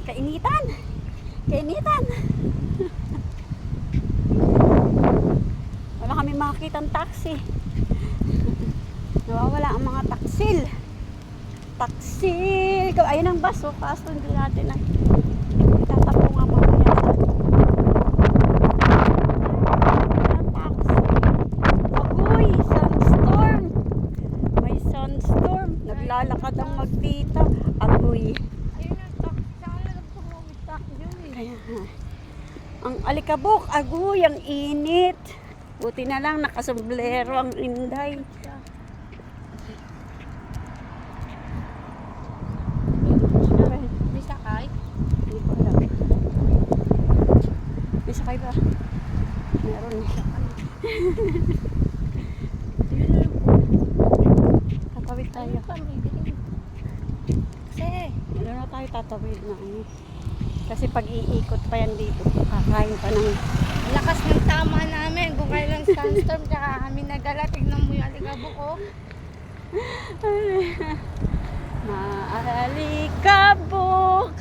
Kainitan. Kainitan. Wala kami makakitang taxi. Nawawala ang mga taksil. Taksil. Ayun ang bus. Kaso hindi natin na itatapo nga mamaya. Agoy, sunstorm. May sunstorm. Naglalakad ang magtita. Agoy. Kaya, ang alikabok, agoy, ang init. Buti na lang nakasombrero ang Inday. May sakay? Hindi ko alam. May sakay ba? Meron. Tatawid tayo. Kasi, Ano na tayo tatawid na kasi pag iikot pa yan dito, kakain pa ng lakas ng tama namin. Kung kailang sandstorm, tsaka kami nagala. Tignan mo yung alikabok, oh. maalikabok.